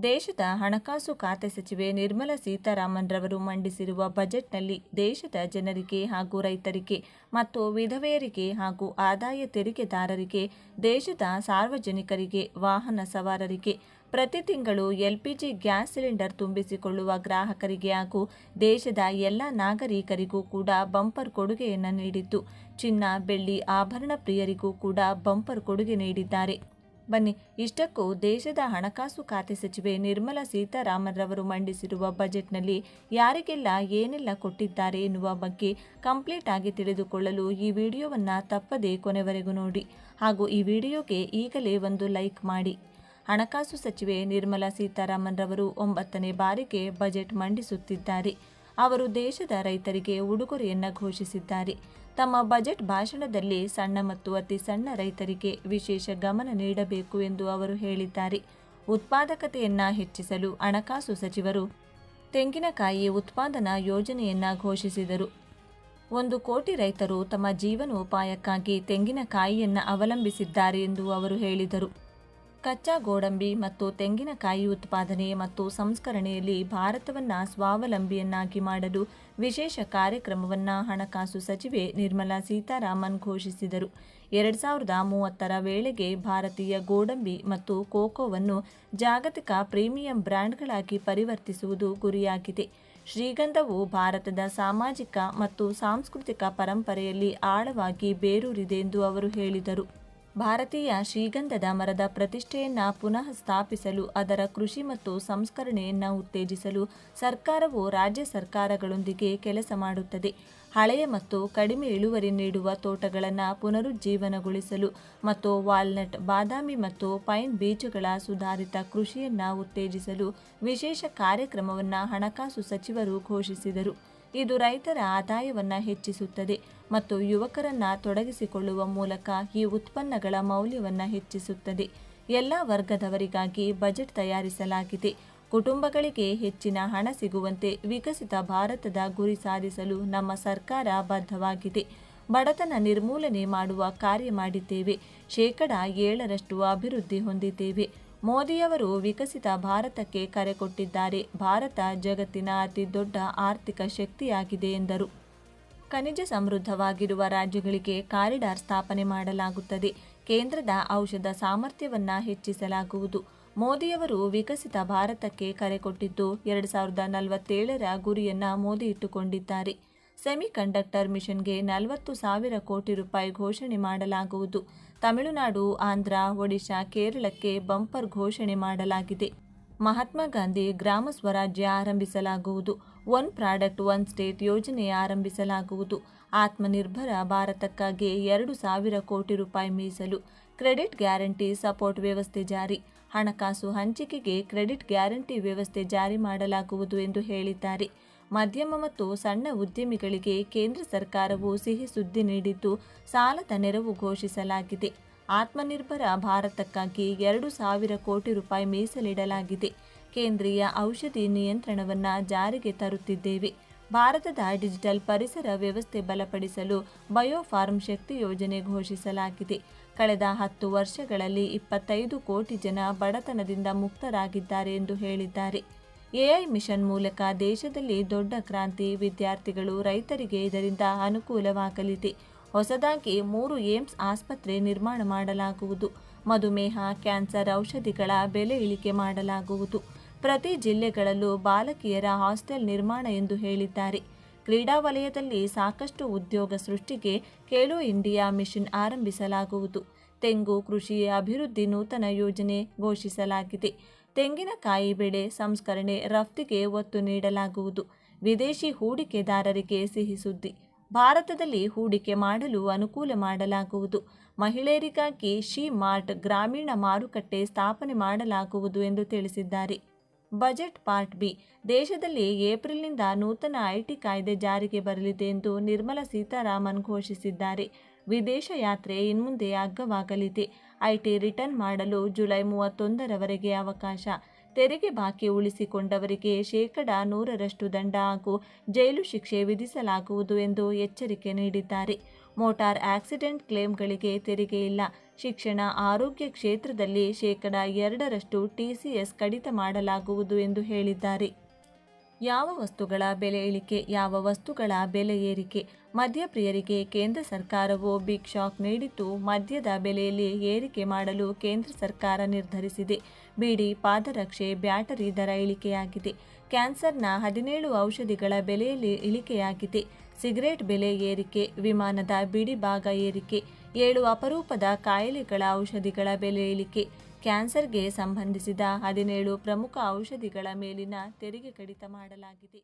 ದೇಶದ ಹಣಕಾಸು ಖಾತೆ ಸಚಿವೆ ನಿರ್ಮಲಾ ಸೀತಾರಾಮನ್ ರವರು ಮಂಡಿಸಿರುವ ಬಜೆಟ್ನಲ್ಲಿ ದೇಶದ ಜನರಿಗೆ ಹಾಗೂ ರೈತರಿಗೆ ಮತ್ತು ವಿಧವೆಯರಿಗೆ ಹಾಗೂ ಆದಾಯ ತೆರಿಗೆದಾರರಿಗೆ, ದೇಶದ ಸಾರ್ವಜನಿಕರಿಗೆ, ವಾಹನ ಸವಾರರಿಗೆ, ಪ್ರತಿ ತಿಂಗಳು ಎಲ್ಪಿಜಿ ಗ್ಯಾಸ್ ಸಿಲಿಂಡರ್ ತುಂಬಿಸಿಕೊಳ್ಳುವ ಗ್ರಾಹಕರಿಗೆ ಹಾಗೂ ದೇಶದ ಎಲ್ಲ ನಾಗರಿಕರಿಗೂ ಕೂಡ ಬಂಪರ್ ಕೊಡುಗೆಯನ್ನು ನೀಡಿದ್ದು, ಚಿನ್ನ, ಬೆಳ್ಳಿ, ಆಭರಣ ಪ್ರಿಯರಿಗೂ ಕೂಡ ಬಂಪರ್ ಕೊಡುಗೆ ನೀಡಿದ್ದಾರೆ. ಬನ್ನಿ, ಇಷ್ಟಕ್ಕೂ ದೇಶದ ಹಣಕಾಸು ಖಾತೆ ಸಚಿವೆ ನಿರ್ಮಲಾ ಸೀತಾರಾಮನ್ ರವರು ಮಂಡಿಸಿರುವ ಬಜೆಟ್ನಲ್ಲಿ ಯಾರಿಗೆಲ್ಲ ಏನೆಲ್ಲ ಕೊಟ್ಟಿದ್ದಾರೆ ಎನ್ನುವ ಬಗ್ಗೆ ಕಂಪ್ಲೀಟ್ ಆಗಿ ತಿಳಿದುಕೊಳ್ಳಲು ಈ ವಿಡಿಯೋವನ್ನು ತಪ್ಪದೇ ಕೊನೆವರೆಗೂ ನೋಡಿ ಹಾಗೂ ಈ ವಿಡಿಯೋಗೆ ಈಗಲೇ ಒಂದು ಲೈಕ್ ಮಾಡಿ. ಹಣಕಾಸು ಸಚಿವೆ ನಿರ್ಮಲಾ ಸೀತಾರಾಮನ್ ರವರು 9ನೇ ಬಾರಿಗೆ ಬಜೆಟ್ ಮಂಡಿಸುತ್ತಿದ್ದಾರೆ. ಅವರು ದೇಶದ ರೈತರಿಗೆ ಉಡುಗೊರೆಯನ್ನು ಘೋಷಿಸಿದ್ದಾರೆ. ತಮ್ಮ ಬಜೆಟ್ ಭಾಷಣದಲ್ಲಿ ಸಣ್ಣ ಮತ್ತು ಅತಿ ಸಣ್ಣ ರೈತರಿಗೆ ವಿಶೇಷ ಗಮನ ನೀಡಬೇಕು ಎಂದು ಅವರು ಹೇಳಿದ್ದಾರೆ. ಉತ್ಪಾದಕತೆಯನ್ನು ಹೆಚ್ಚಿಸಲು ಹಣಕಾಸು ಸಚಿವರು ತೆಂಗಿನಕಾಯಿ ಉತ್ಪಾದನಾ ಯೋಜನೆಯನ್ನು ಘೋಷಿಸಿದರು. 1 ಕೋಟಿ ರೈತರು ತಮ್ಮ ಜೀವನೋಪಾಯಕ್ಕಾಗಿ ತೆಂಗಿನಕಾಯಿಯನ್ನು ಅವಲಂಬಿಸಿದ್ದಾರೆ ಎಂದು ಅವರು ಹೇಳಿದರು. ಕಚ್ಚಾ ಗೋಡಂಬಿ ಮತ್ತು ತೆಂಗಿನಕಾಯಿ ಉತ್ಪಾದನೆ ಮತ್ತು ಸಂಸ್ಕರಣೆಯಲ್ಲಿ ಭಾರತವನ್ನು ಸ್ವಾವಲಂಬಿಯನ್ನಾಗಿ ಮಾಡಲು ವಿಶೇಷ ಕಾರ್ಯಕ್ರಮವನ್ನು ಹಣಕಾಸು ಸಚಿವೆ ನಿರ್ಮಲಾ ಸೀತಾರಾಮನ್ ಘೋಷಿಸಿದರು. 2030ರ ವೇಳೆಗೆ ಭಾರತೀಯ ಗೋಡಂಬಿ ಮತ್ತು ಕೋಕೋವನ್ನು ಜಾಗತಿಕ ಪ್ರೀಮಿಯಂ ಬ್ರ್ಯಾಂಡ್ಗಳಾಗಿ ಪರಿವರ್ತಿಸುವುದು ಗುರಿಯಾಗಿದೆ. ಶ್ರೀಗಂಧವು ಭಾರತದ ಸಾಮಾಜಿಕ ಮತ್ತು ಸಾಂಸ್ಕೃತಿಕ ಪರಂಪರೆಯಲ್ಲಿ ಆಳವಾಗಿ ಬೇರೂರಿದೆ ಎಂದು ಅವರು ಹೇಳಿದರು. ಭಾರತೀಯ ಶ್ರೀಗಂಧದ ಮರದ ಪ್ರತಿಷ್ಠೆಯನ್ನು ಪುನಃ ಸ್ಥಾಪಿಸಲು, ಅದರ ಕೃಷಿ ಮತ್ತು ಸಂಸ್ಕರಣೆಯನ್ನು ಉತ್ತೇಜಿಸಲು ಸರ್ಕಾರವು ರಾಜ್ಯ ಸರ್ಕಾರಗಳೊಂದಿಗೆ ಕೆಲಸ ಮಾಡುತ್ತದೆ. ಹಳೆಯ ಮತ್ತು ಕಡಿಮೆ ಇಳುವರಿ ನೀಡುವ ತೋಟಗಳನ್ನು ಪುನರುಜ್ಜೀವನಗೊಳಿಸಲು ಮತ್ತು ವಾಲ್ನಟ್, ಬಾದಾಮಿ ಮತ್ತು ಪೈನ್ ಬೀಜಗಳ ಸುಧಾರಿತ ಕೃಷಿಯನ್ನು ಉತ್ತೇಜಿಸಲು ವಿಶೇಷ ಕಾರ್ಯಕ್ರಮವನ್ನು ಹಣಕಾಸು ಸಚಿವರು ಘೋಷಿಸಿದರು. ಇದು ರೈತರ ಆದಾಯವನ್ನು ಹೆಚ್ಚಿಸುತ್ತದೆ ಮತ್ತು ಯುವಕರನ್ನು ತೊಡಗಿಸಿಕೊಳ್ಳುವ ಮೂಲಕ ಈ ಉತ್ಪನ್ನಗಳ ಮೌಲ್ಯವನ್ನು ಹೆಚ್ಚಿಸುತ್ತದೆ. ಎಲ್ಲ ವರ್ಗದವರಿಗಾಗಿ ಬಜೆಟ್ ತಯಾರಿಸಲಾಗಿದೆ. ಕುಟುಂಬಗಳಿಗೆ ಹೆಚ್ಚಿನ ಹಣ ಸಿಗುವಂತೆ ವಿಕಸಿತ ಭಾರತದ ಗುರಿ ಸಾಧಿಸಲು ನಮ್ಮ ಸರ್ಕಾರ ಬದ್ಧವಾಗಿದೆ. ಬಡತನ ನಿರ್ಮೂಲನೆ ಮಾಡುವ ಕಾರ್ಯ ಮಾಡಿದ್ದೇವೆ. 7% ಅಭಿವೃದ್ಧಿ ಹೊಂದಿದ್ದೇವೆ. ಮೋದಿಯವರು ವಿಕಸಿತ ಭಾರತಕ್ಕೆ ಕರೆ ಕೊಟ್ಟಿದ್ದಾರೆ. ಭಾರತ ಜಗತ್ತಿನ ಅತಿ ದೊಡ್ಡ ಆರ್ಥಿಕ ಶಕ್ತಿಯಾಗಿದೆ ಎಂದರು. ಖನಿಜ ಸಮೃದ್ಧವಾಗಿರುವ ರಾಜ್ಯಗಳಿಗೆ ಕಾರಿಡಾರ್ ಸ್ಥಾಪನೆ ಮಾಡಲಾಗುತ್ತದೆ. ಕೇಂದ್ರದ ಔಷಧ ಸಾಮರ್ಥ್ಯವನ್ನು ಹೆಚ್ಚಿಸಲಾಗುವುದು. ಮೋದಿಯವರು ವಿಕಸಿತ ಭಾರತಕ್ಕೆ ಕರೆ ಕೊಟ್ಟಿದ್ದು 2047ರ ಗುರಿಯನ್ನು ಮೋದಿ ಇಟ್ಟುಕೊಂಡಿದ್ದಾರೆ. ಸೆಮಿ ಕಂಡಕ್ಟರ್ ಮಿಷನ್ಗೆ 40,000 ಕೋಟಿ ರೂಪಾಯಿ ಘೋಷಣೆ ಮಾಡಲಾಗುವುದು. ತಮಿಳುನಾಡು, ಆಂಧ್ರ, ಒಡಿಶಾ, ಕೇರಳಕ್ಕೆ ಬಂಪರ್ ಘೋಷಣೆ ಮಾಡಲಾಗಿದೆ. ಮಹಾತ್ಮ ಗಾಂಧಿ ಗ್ರಾಮ ಸ್ವರಾಜ್ಯ ಆರಂಭಿಸಲಾಗುವುದು. 1 ಪ್ರಾಡಕ್ಟ್ 1 ಸ್ಟೇಟ್ ಯೋಜನೆ ಆರಂಭಿಸಲಾಗುವುದು. ಆತ್ಮನಿರ್ಭರ ಭಾರತಕ್ಕಾಗಿ 2,000 ಕೋಟಿ ರೂಪಾಯಿ ಮೀಸಲು. ಕ್ರೆಡಿಟ್ ಗ್ಯಾರಂಟಿ ಸಪೋರ್ಟ್ ವ್ಯವಸ್ಥೆ ಜಾರಿ. ಹಣಕಾಸು ಹಂಚಿಕೆಗೆ ಕ್ರೆಡಿಟ್ ಗ್ಯಾರಂಟಿ ವ್ಯವಸ್ಥೆ ಜಾರಿ ಮಾಡಲಾಗುವುದು ಎಂದು ಹೇಳಿದ್ದಾರೆ. ಮಧ್ಯಮ ಮತ್ತು ಸಣ್ಣ ಉದ್ಯಮಿಗಳಿಗೆ ಕೇಂದ್ರ ಸರ್ಕಾರವು ಸಿಹಿ ಸುದ್ದಿ ನೀಡಿದ್ದು, ಸಾಲದ ನೆರವು ಘೋಷಿಸಲಾಗಿದೆ. ಆತ್ಮನಿರ್ಭರ ಭಾರತಕ್ಕಾಗಿ 2,000 ಕೋಟಿ ರೂಪಾಯಿ ಮೀಸಲಿಡಲಾಗಿದೆ. ಕೇಂದ್ರೀಯ ಔಷಧಿ ನಿಯಂತ್ರಣವನ್ನು ಜಾರಿಗೆ ತರುತ್ತಿದ್ದೇವೆ. ಭಾರತದ ಡಿಜಿಟಲ್ ಪರಿಸರ ವ್ಯವಸ್ಥೆ ಬಲಪಡಿಸಲು ಬಯೋಫಾರ್ಮ್ ಶಕ್ತಿ ಯೋಜನೆ ಘೋಷಿಸಲಾಗಿದೆ. ಕಳೆದ 10 ವರ್ಷಗಳಲ್ಲಿ 25 ಕೋಟಿ ಜನ ಬಡತನದಿಂದ ಮುಕ್ತರಾಗಿದ್ದಾರೆ ಎಂದು ಹೇಳಿದ್ದಾರೆ. ಎಐ ಮಿಷನ್ ಮೂಲಕ ದೇಶದಲ್ಲಿ ದೊಡ್ಡ ಕ್ರಾಂತಿ. ವಿದ್ಯಾರ್ಥಿಗಳು, ರೈತರಿಗೆ ಇದರಿಂದ ಅನುಕೂಲವಾಗಲಿದೆ. ಹೊಸದಾಗಿ 3 ಏಮ್ಸ್ ಆಸ್ಪತ್ರೆ ನಿರ್ಮಾಣ ಮಾಡಲಾಗುವುದು. ಮಧುಮೇಹ, ಕ್ಯಾನ್ಸರ್ ಔಷಧಿಗಳ ಬೆಲೆ ಇಳಿಕೆ ಮಾಡಲಾಗುವುದು. ಪ್ರತಿ ಜಿಲ್ಲೆಗಳಲ್ಲೂ ಬಾಲಕಿಯರ ಹಾಸ್ಟೆಲ್ ನಿರ್ಮಾಣ ಎಂದು ಹೇಳಿದ್ದಾರೆ. ಕ್ರೀಡಾ ವಲಯದಲ್ಲಿ ಸಾಕಷ್ಟು ಉದ್ಯೋಗ ಸೃಷ್ಟಿಗೆ ಖೇಲೋ ಇಂಡಿಯಾ ಮಿಷನ್ ಆರಂಭಿಸಲಾಗುವುದು. ತೆಂಗು ಕೃಷಿ ಅಭಿವೃದ್ಧಿ ನೂತನ ಯೋಜನೆ ಘೋಷಿಸಲಾಗಿದೆ. ತೆಂಗಿನಕಾಯಿ ಬೆಳೆ ಸಂಸ್ಕರಣೆ, ರಫ್ತಿಗೆ ಒತ್ತು ನೀಡಲಾಗುವುದು. ವಿದೇಶಿ ಹೂಡಿಕೆದಾರರಿಗೆ ಸಿಹಿ ಸುದ್ದಿ. ಭಾರತದಲ್ಲಿ ಹೂಡಿಕೆ ಮಾಡಲು ಅನುಕೂಲ ಮಾಡಲಾಗುವುದು. ಮಹಿಳೆಯರಿಗಾಗಿ ಶಿ ಮಾರ್ಟ್ ಗ್ರಾಮೀಣ ಮಾರುಕಟ್ಟೆ ಸ್ಥಾಪನೆ ಮಾಡಲಾಗುವುದು ಎಂದು ತಿಳಿಸಿದ್ದಾರೆ. Budget part B. ದೇಶದಲ್ಲಿ ಏಪ್ರಿಲ್ನಿಂದ ನೂತನ ಐಟಿ ಕಾಯ್ದೆ ಜಾರಿಗೆ ಬರಲಿದೆ ಎಂದು ನಿರ್ಮಲಾ ಸೀತಾರಾಮನ್ ಘೋಷಿಸಿದ್ದಾರೆ. ವಿದೇಶ ಯಾತ್ರೆ ಇನ್ಮುಂದೆ ಅಗ್ಗವಾಗಲಿದೆ. ಐಟಿ ರಿಟರ್ನ್ ಮಾಡಲು ಜುಲೈ 31ರವರೆಗೆ ಅವಕಾಶ. ತೆರಿಗೆ ಬಾಕಿ ಉಳಿಸಿಕೊಂಡವರಿಗೆ 100% ದಂಡ ಹಾಗೂ ಜೈಲು ಶಿಕ್ಷೆ ವಿಧಿಸಲಾಗುವುದು ಎಂದು ಎಚ್ಚರಿಕೆ ನೀಡಿದ್ದಾರೆ. ಮೋಟಾರ್ ಆಕ್ಸಿಡೆಂಟ್ ಕ್ಲೇಮ್ಗಳಿಗೆ ತೆರಿಗೆ ಇಲ್ಲ. ಶಿಕ್ಷಣ, ಆರೋಗ್ಯ ಕ್ಷೇತ್ರದಲ್ಲಿ 2% TCS ಕಡಿತ ಮಾಡಲಾಗುವುದು ಎಂದು ಹೇಳಿದ್ದಾರೆ. ಯಾವ ವಸ್ತುಗಳ ಬೆಲೆ ಇಳಿಕೆ, ಯಾವ ವಸ್ತುಗಳ ಬೆಲೆ ಏರಿಕೆ? ಮದ್ಯಪ್ರಿಯರಿಗೆ ಕೇಂದ್ರ ಸರ್ಕಾರವು ಬಿಗ್ ಶಾಕ್ ನೀಡಿದ್ದು, ಮದ್ಯದ ಬೆಲೆಯಲ್ಲಿ ಏರಿಕೆ ಮಾಡಲು ಕೇಂದ್ರ ಸರ್ಕಾರ ನಿರ್ಧರಿಸಿದೆ. ಬೀಡಿ, ಪಾದರಕ್ಷೆ, ಬ್ಯಾಟರಿ ದರ ಇಳಿಕೆಯಾಗಿದೆ. ಕ್ಯಾನ್ಸರ್ನ 17 ಔಷಧಿಗಳ ಬೆಲೆಯಲ್ಲಿ ಇಳಿಕೆಯಾಗಿದೆ. ಸಿಗರೇಟ್ ಬೆಲೆ ಏರಿಕೆ, ವಿಮಾನದ ಬಿಡಿಭಾಗ ಏರಿಕೆ, 7 ಅಪರೂಪದ ಕಾಯಿಲೆಗಳ ಔಷಧಿಗಳ ಬೆಲೆ ಇಳಿಕೆ, ಕ್ಯಾನ್ಸರ್ಗೆ ಸಂಬಂಧಿಸಿದ 17 ಪ್ರಮುಖ ಔಷಧಿಗಳ ಮೇಲಿನ ತೆರಿಗೆ ಕಡಿತ ಮಾಡಲಾಗಿದೆ.